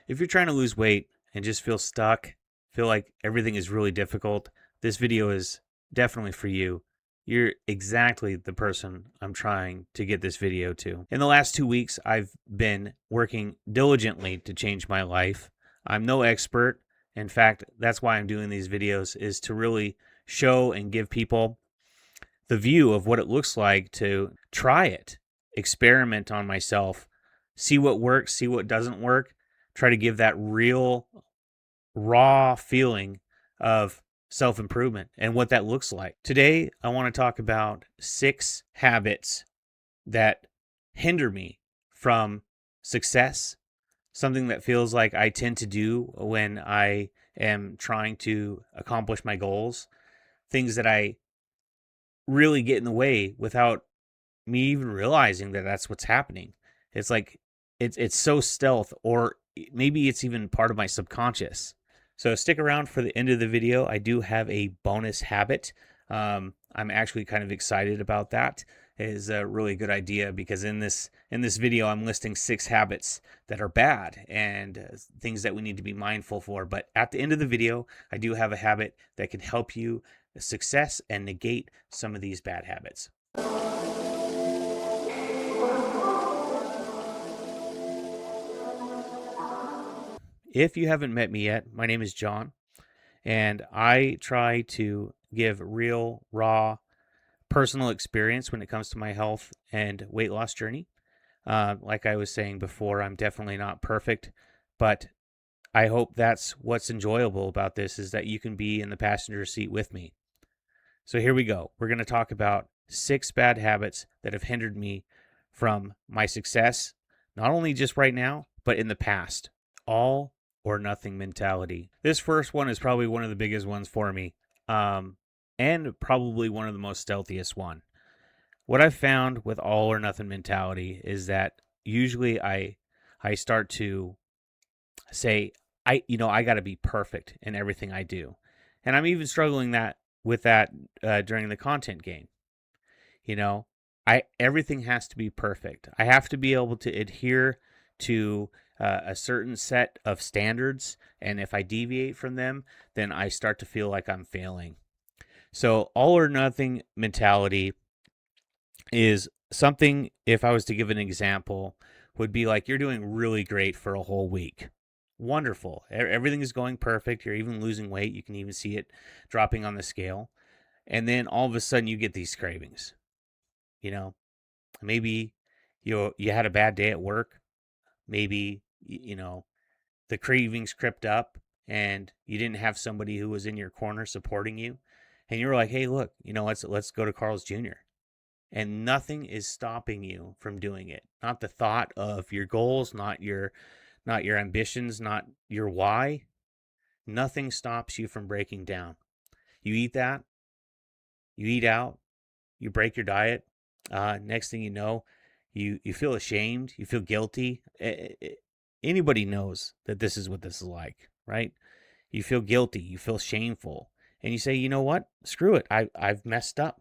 If you're trying to lose weight and just feel stuck, feel like everything is really difficult, this video is definitely for you. You're exactly the person I'm trying to get this video to. In the last 2 weeks, I've been working diligently to change my life. I'm no expert. In fact, that's why I'm doing these videos, is to really show and give people the view of what it looks like to try it, experiment on myself, see what works, see what doesn't work, try to give that real, raw feeling of self improvement and what that looks like. Today, I want to talk about 6 habits that hinder me from success, something that feels like I tend to do when I am trying to accomplish my goals, things that I really get in the way without me even realizing that that's what's happening. It's like it's so stealth, or maybe it's even part of my subconscious. So stick around for the end of the video. I do have a bonus habit. I'm actually kind of excited about that. It is a really good idea because in this video I'm listing 6 habits that are bad and things that we need to be mindful for. But at the end of the video, I do have a habit that can help you success and negate some of these bad habits. If you haven't met me yet, my name is John, and I try to give real, raw, personal experience when it comes to my health and weight loss journey. Like I was saying before, I'm definitely not perfect, but I hope that's what's enjoyable about this, is that you can be in the passenger seat with me. So here we go. We're going to talk about 6 bad habits that have hindered me from my success, not only just right now, but in the past. All or nothing mentality. This first one is probably one of the biggest ones for me, and probably one of the most stealthiest one. What I've found with all or nothing mentality is that usually I start to say I got to be perfect in everything I do, and I'm even struggling with that during the content game. You know, I everything has to be perfect. I have to be able to adhere to a certain set of standards, and if I deviate from them, then I start to feel like I'm failing. So all or nothing mentality is something, if I was to give an example, would be like you're doing really great for a whole week. Wonderful. Everything is going perfect. You're even losing weight. You can even see it dropping on the scale. And then all of a sudden you get these cravings. You know, maybe you had a bad day at work. Maybe the cravings crept up and you didn't have somebody who was in your corner supporting you, and you were like, "Hey, look, let's go to Carl's Jr." And nothing is stopping you from doing it. Not the thought of your goals, not your ambitions, not your why. Nothing stops you from breaking down. You eat that, you eat out, you break your diet. Next thing you know, you feel ashamed, you feel guilty. Anybody knows that this is what this is like, right? You feel guilty, you feel shameful, and you say, you know what? Screw it. I've messed up.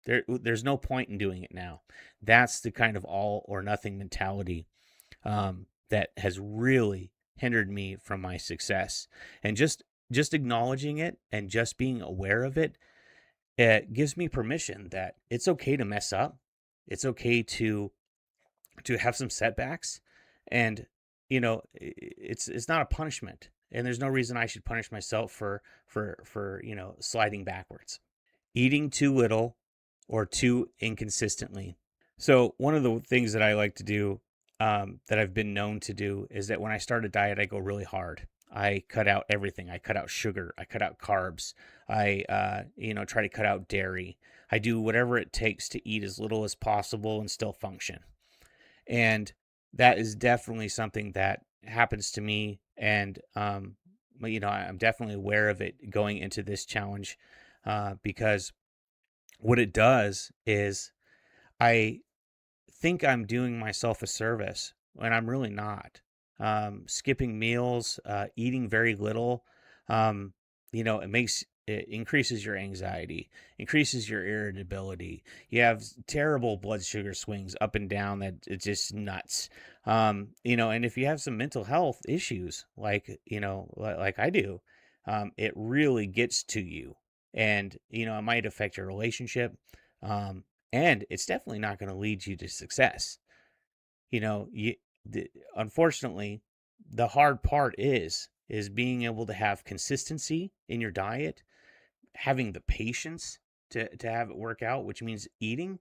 There's no point in doing it now. That's the kind of all or nothing mentality that has really hindered me from my success. And just acknowledging it and just being aware of it, it gives me permission that it's okay to mess up. It's okay to have some setbacks, and it's not a punishment, and there's no reason I should punish myself for sliding backwards, eating too little or too inconsistently. So one of the things that I like to do, that I've been known to do, is that when I start a diet, I go really hard. I cut out everything. I cut out sugar. I cut out carbs. I try to cut out dairy. I do whatever it takes to eat as little as possible and still function. And that is definitely something that happens to me. And I'm definitely aware of it going into this challenge, because what it does is I think I'm doing myself a service when I'm really not. Skipping meals, eating very little, it it increases your anxiety, increases your irritability. You have terrible blood sugar swings up and down that it's just nuts. And if you have some mental health issues, like I do, it really gets to you. And, it might affect your relationship. Um, and it's definitely not going to lead you to success. You know, you, Unfortunately, the hard part is being able to have consistency in your diet, having the patience to have it work out, which means eating.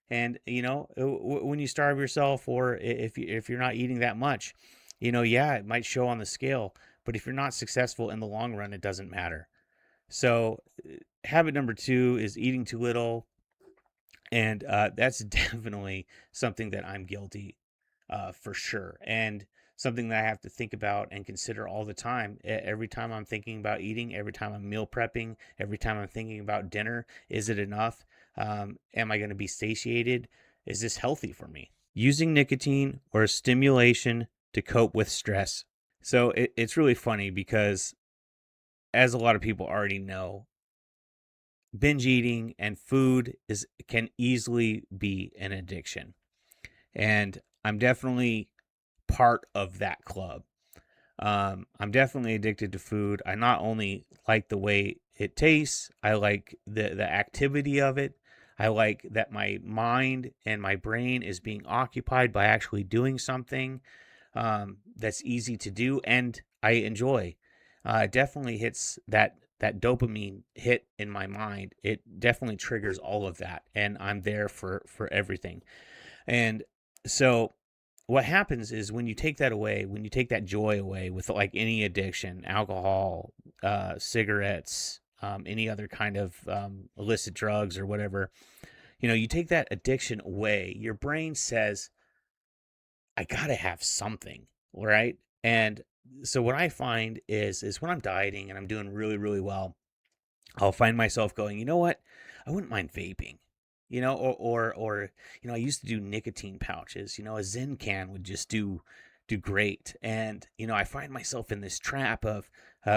And when you starve yourself, or if you're not eating that much, yeah, it might show on the scale, but if you're not successful in the long run, it doesn't matter. So habit number 2 is eating too little, and that's definitely something that I'm guilty, for sure, and something that I have to think about and consider all the time. Every time I'm thinking about eating, every time I'm meal prepping, every time I'm thinking about dinner, is it enough? Am I going to be satiated? Is this healthy for me? Using nicotine or stimulation to cope with stress. So it's really funny because, as a lot of people already know, binge eating and food can easily be an addiction. And I'm definitely part of that club. I'm definitely addicted to food. I not only like the way it tastes, I like the activity of it. I like that my mind and my brain is being occupied by actually doing something that's easy to do and I enjoy. It definitely hits that dopamine hit in my mind. It definitely triggers all of that, and I'm there for everything. And so what happens is, when you take that away, when you take that joy away with like any addiction, alcohol, cigarettes, any other kind of illicit drugs or whatever, you take that addiction away, your brain says, I gotta have something, right? And so what I find is when I'm dieting and I'm doing really, really well, I'll find myself going, you know what? I wouldn't mind vaping. I used to do nicotine pouches. A Zen can would just do great. And I find myself in this trap of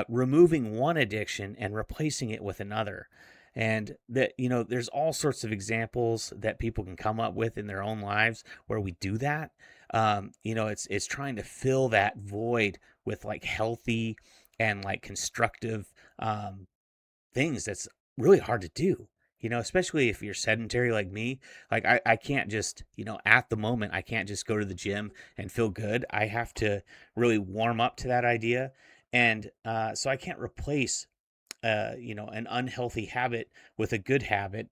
removing one addiction and replacing it with another. And that there's all sorts of examples that people can come up with in their own lives where we do that. It's trying to fill that void with like healthy and like constructive things that's really hard to do, especially if you're sedentary like me. Like I can't just, at the moment, I can't just go to the gym and feel good. I have to really warm up to that idea. And so I can't replace, an unhealthy habit with a good habit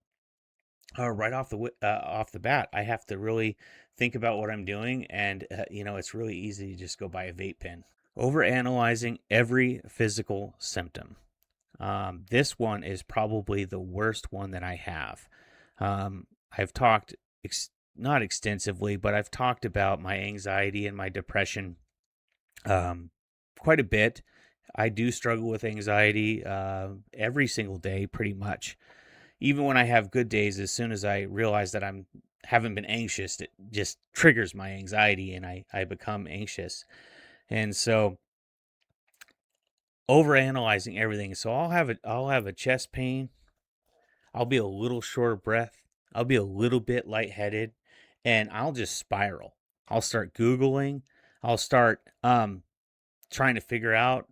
right off the bat. I have to really think about what I'm doing. And, it's really easy to just go buy a vape pen. Over analyzing every physical symptom. This one is probably the worst one that I have. I've talked, not extensively, but I've talked about my anxiety and my depression quite a bit. I do struggle with anxiety every single day, pretty much. Even when I have good days, as soon as I realize that I'm haven't been anxious, it just triggers my anxiety and I become anxious. And so, over analyzing everything. So I'll have a chest pain. I'll be a little short of breath. I'll be a little bit lightheaded, and I'll just spiral. I'll start Googling. I'll start trying to figure out,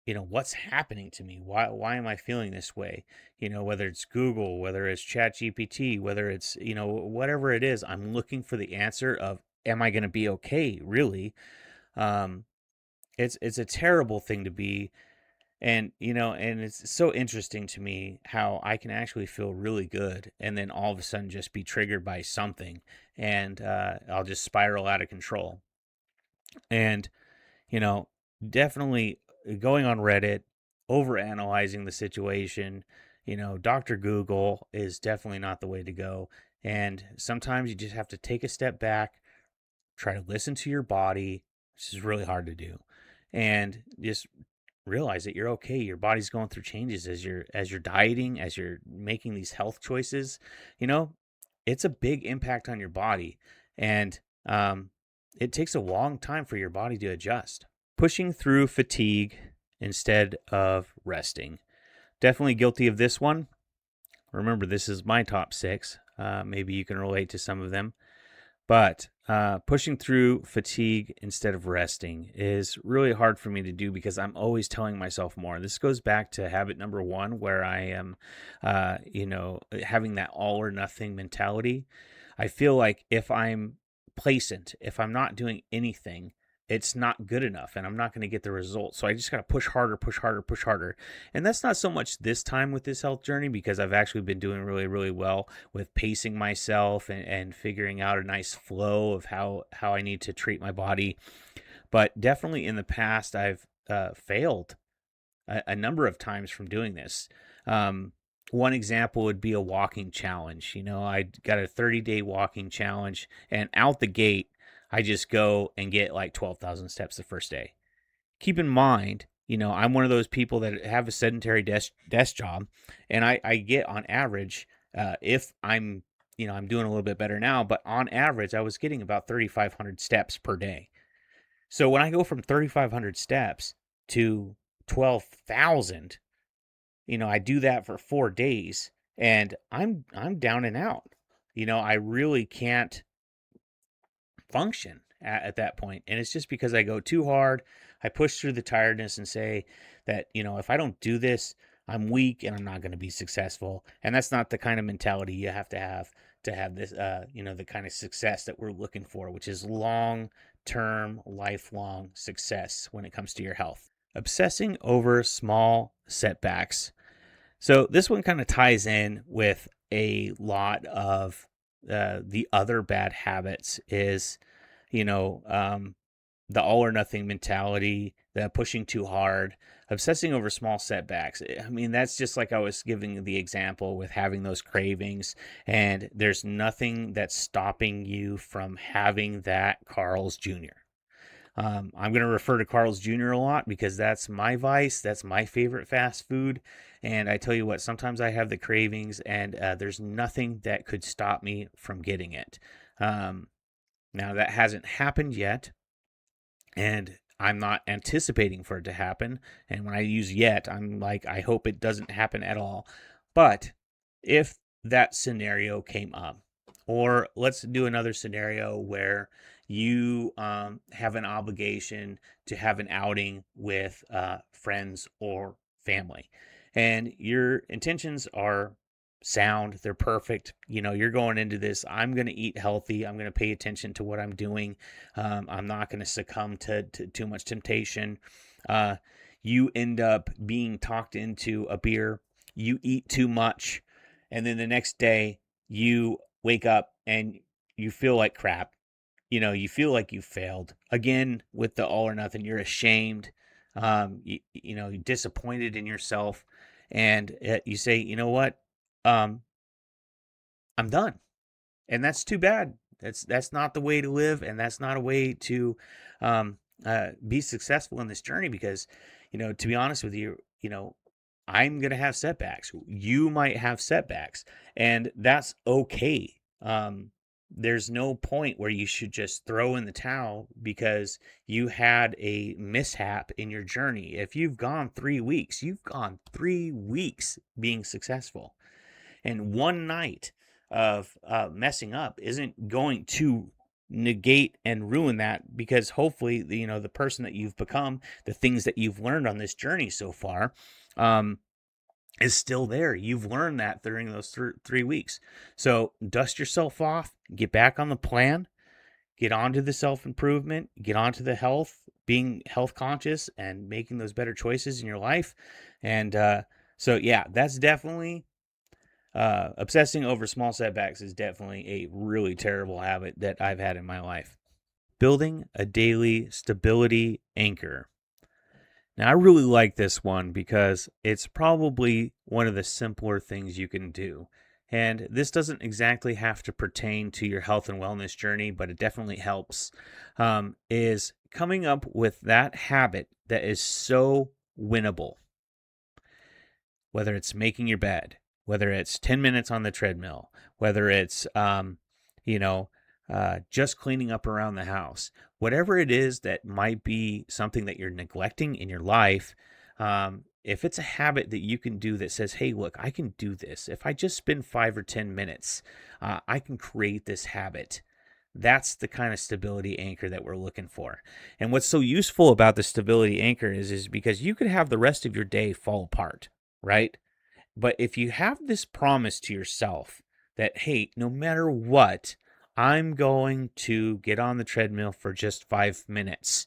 what's happening to me. Why am I feeling this way? Whether it's Google, whether it's ChatGPT, whether it's, whatever it is, I'm looking for the answer of, am I going to be okay, really? Um it's a terrible thing to be. And, and it's so interesting to me how I can actually feel really good and then all of a sudden just be triggered by something, and I'll just spiral out of control. And, you know, definitely going on Reddit, over analyzing the situation, Dr. Google is definitely not the way to go. And sometimes you just have to take a step back, try to listen to your body, which is really hard to do, and just realize that you're okay. Your body's going through changes as you're dieting, as you're making these health choices. You know, it's a big impact on your body, and it takes a long time for your body to adjust. Pushing through fatigue instead of resting. Definitely guilty of this one. Remember, this is my top six. Maybe you can relate to some of them. But pushing through fatigue instead of resting is really hard for me to do because I'm always telling myself more. This goes back to habit number one, where I am, having that all or nothing mentality. I feel like if I'm placent, if I'm not doing anything, it's not good enough and I'm not going to get the results. So I just got to push harder, push harder, push harder. And that's not so much this time with this health journey because I've actually been doing really, really well with pacing myself and figuring out a nice flow of how I need to treat my body. But definitely in the past, I've failed a number of times from doing this. One example would be a walking challenge. I got a 30-day walking challenge, and out the gate, I just go and get like 12,000 steps the first day. Keep in mind, I'm one of those people that have a sedentary desk job, and I get on average, if I'm doing a little bit better now, but on average, I was getting about 3,500 steps per day. So when I go from 3,500 steps to 12,000, I do that for 4 days, and I'm down and out. I really can't function at that point. And it's just because I go too hard. I push through the tiredness and say that, if I don't do this, I'm weak and I'm not going to be successful. And that's not the kind of mentality you have to have this, the kind of success that we're looking for, which is long term, lifelong success when it comes to your health. Obsessing over small setbacks. So this one kind of ties in with a lot of the other bad habits is, the all or nothing mentality, the pushing too hard, obsessing over small setbacks. I mean, that's just like I was giving the example with having those cravings, and there's nothing that's stopping you from having that Carl's Jr. I'm going to refer to Carl's Jr. a lot because that's my vice. That's my favorite fast food. And I tell you what, sometimes I have the cravings, and there's nothing that could stop me from getting it. Now, that hasn't happened yet, and I'm not anticipating for it to happen. And when I use yet, I'm like, I hope it doesn't happen at all. But if that scenario came up, or let's do another scenario where you have an obligation to have an outing with friends or family, and your intentions are sound, they're perfect. You're going into this, I'm going to eat healthy, I'm going to pay attention to what I'm doing, I'm not going to succumb to too much temptation. You end up being talked into a beer, you eat too much, and then the next day you wake up and you feel like crap. You feel like you failed again with the all or nothing. You're ashamed, you're disappointed in yourself, and you say, you know what, um, I'm done. And that's too bad. That's not the way to live, and that's not a way to be successful in this journey. Because, to be honest with you, I'm gonna have setbacks. You might have setbacks, and that's okay. There's no point where you should just throw in the towel because you had a mishap in your journey. If you've gone 3 weeks, you've gone 3 weeks being successful. And one night of messing up isn't going to negate and ruin that, because hopefully, the person that you've become, the things that you've learned on this journey so far, is still there. You've learned that during those 3 weeks. So dust yourself off, get back on the plan, get onto the self-improvement, get onto the health, being health conscious and making those better choices in your life. And so, yeah, that's definitely obsessing over small setbacks is definitely a really terrible habit that I've had in my life. Building a daily stability anchor. Now, I really like this one because it's probably one of the simpler things you can do. And this doesn't exactly have to pertain to your health and wellness journey, but it definitely helps. Is coming up with that habit that is so winnable. Whether it's making your bed, whether it's 10 minutes on the treadmill, whether it's, just cleaning up around the house, whatever it is that might be something that you're neglecting in your life, If it's a habit that you can do that says, hey, look, I can do this. If I just spend 5 or 10 minutes, I can create this habit. That's the kind of stability anchor that we're looking for. And what's so useful about the stability anchor is because you could have the rest of your day fall apart, right? But if you have this promise to yourself that, hey, no matter what, I'm going to get on the treadmill for just 5 minutes,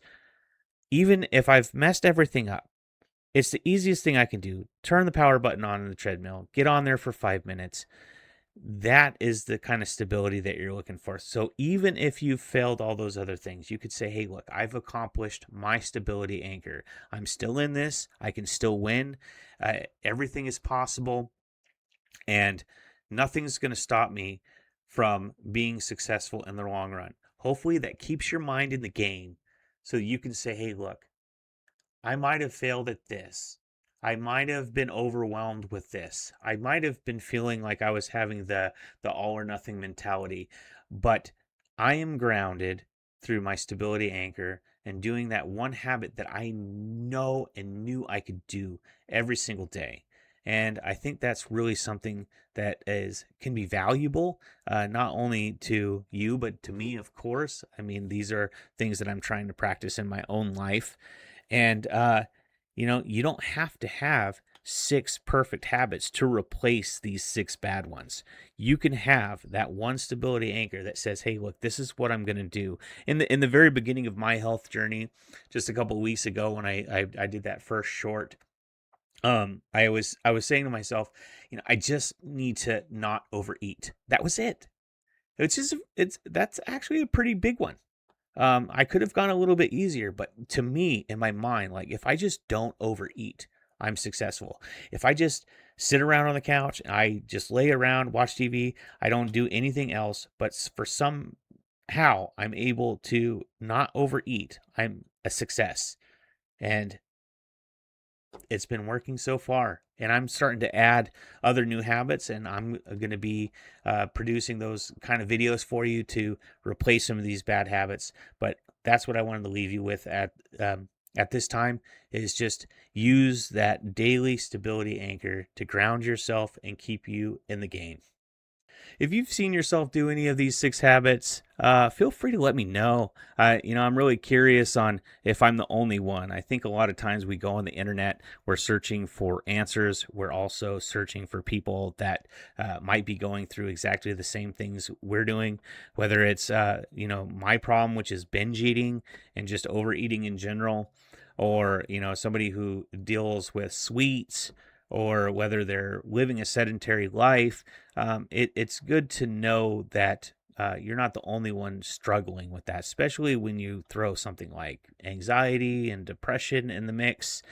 even if I've messed everything up, it's the easiest thing I can do. Turn the power button on in the treadmill, get on there for 5 minutes. That is the kind of stability that you're looking for. So even if you've failed all those other things, you could say, hey, look, I've accomplished my stability anchor. I'm still in this. I can still win. Everything is possible. And nothing's going to stop me from being successful in the long run. Hopefully that keeps your mind in the game so you can say, hey, look, I might have failed at this. I might have been overwhelmed with this. I might have been feeling like I was having the all or nothing mentality, but I am grounded through my stability anchor and doing that one habit that I know and knew I could do every single day. And I think that's really something that is can be valuable, not only to you but to me, of course. I mean, these are things that I'm trying to practice in my own life, and you don't have to have six perfect habits to replace these six bad ones. You can have that one stability anchor that says, "Hey, look, this is what I'm going to do." In the very beginning of my health journey, just a couple of weeks ago, when I did that first short, I was saying to myself, I just need to not overeat. That was it. It's that's actually a pretty big one. I could have gone a little bit easier, but to me, in my mind, like if I just don't overeat, I'm successful. If I just sit around on the couch, I just lay around, watch TV, I don't do anything else, but for somehow I'm able to not overeat, I'm a success. And it's been working so far. And I'm starting to add other new habits, and I'm going to be producing those kind of videos for you to replace some of these bad habits. But that's what I wanted to leave you with at this time, is just use that daily stability anchor to ground yourself and keep you in the game. If you've seen yourself do any of these six habits, feel free to let me know. I'm really curious on if I'm the only one. I think a lot of times we go on the internet, we're searching for answers. We're also searching for people that might be going through exactly the same things we're doing, whether it's, my problem, which is binge eating and just overeating in general, or, somebody who deals with sweets, or whether they're living a sedentary life. It's good to know that you're not the only one struggling with that, especially when you throw something like anxiety and depression in the mix.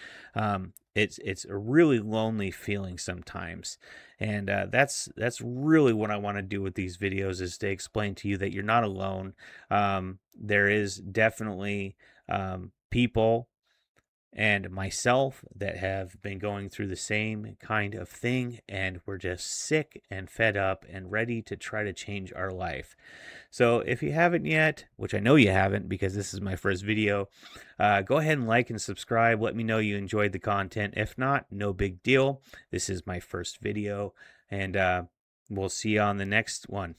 It's a really lonely feeling sometimes, and that's really what I want to do with these videos, is to explain to you that you're not alone. There is definitely people and myself that have been going through the same kind of thing, and we're just sick and fed up and ready to try to change our life. So if you haven't yet, which I know you haven't because this is my first video, go ahead and like and subscribe. Let me know you enjoyed the content. If not, no big deal. This is my first video, and we'll see you on the next one.